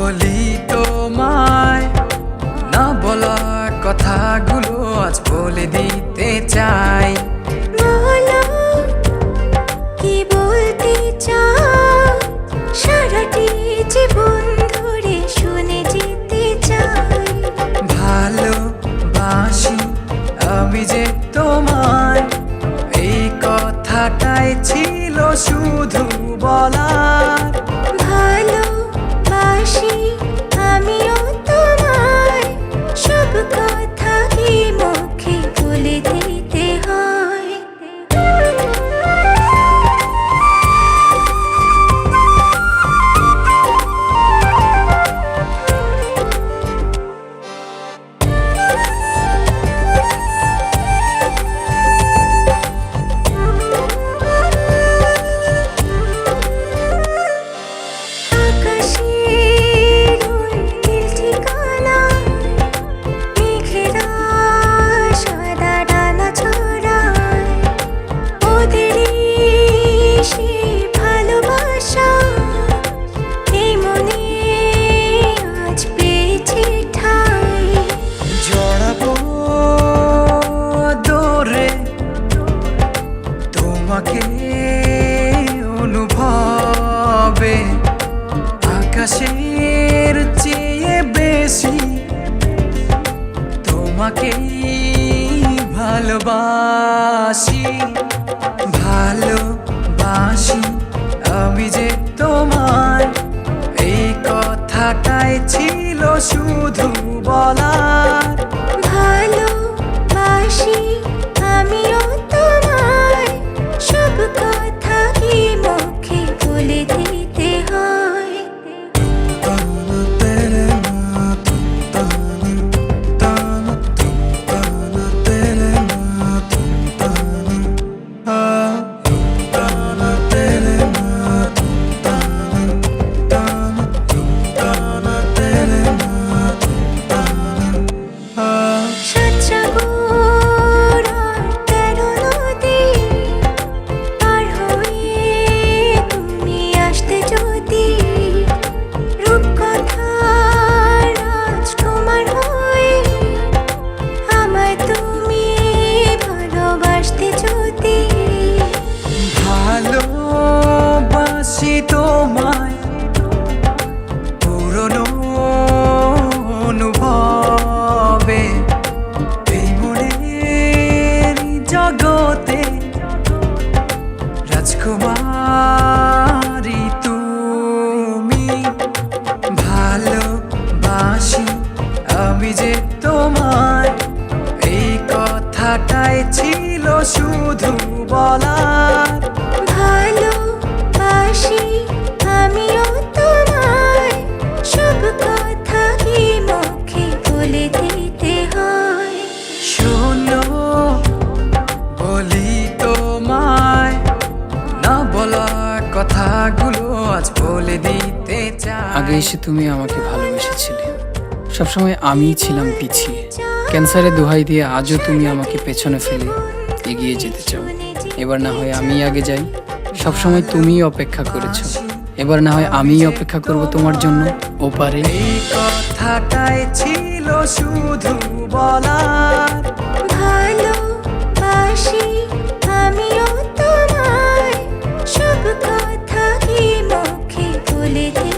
বলি তোমায় না বলা কথাগুলো আজ বলে দিতে চাই। বলো কি বলতে চাও, সারাটি জীবন ধরে শুনে যেতে চাই। ভালোবাসি আমি যে তোমায়, এই কথাটাই ছিল শুধু বলার। ভালোবাসি আমিও তোমায়, সব কথা কি মুখে বলে দিতে হয়? আকাশের ওই নীল ঠিকানায় মেঘেরা সাদা ডানা ছড়ায়, ওদেরই সেই ভালোবাসা এই মনে আজ পেয়েছে ঠাঁই। জড়াবো দৌড়ে তোমাকে অনুভবে, আকাশের চেয়ে বেশি তোমাকেই ভালোবাসি। ভালোবাসি আমি যে তোমায়, এই কথাটাই ছিল শুধু বলার। ভালোবাসি আমিও তোমায়, সব কথা কি মুখে বলে দিতে হয়? সাতসাগর আর 13 নদী পার হয়ে তুমি আসতে যদি, রূপকথার রাজকুমার হয়ে আমায় তুমি ভালোবাসতে যদি। ভালোবাসি তোমায় পুরনো অনুভবে, এই মনের জগতে রাজকুমারী তুমি। ভালোবাসি আমি যে তোমায়, এই কথাটাই ছিল শুধু বলার। ভালোবাসি আমিও তোমায়, সব কথা কি মুখে বলে দিতে হয়? শোনো বলি তোমায় না বলা কথাগুলো আজ বলে দিতে চাই। আগে এসে তুমি আমাকে ভালোবেসেছিলে, সবসময় আমিই ছিলাম পিছিয়ে। ক্যান্সারে দোহাই দিয়ে আজও তুমি আমাকে পেছনে ফেলে এগিয়ে যেতে চাও। এবার না হয় আমি আগে যাই, সবসময় তুমিই অপেক্ষা করেছো, এবার না হয় আমিই অপেক্ষা করব তোমার জন্য ওপারে। এই কথাটাই ছিল শুধু বলার। ভালোবাসি আমিও তোমায়, সব কথা কি মুখে বলে দিতে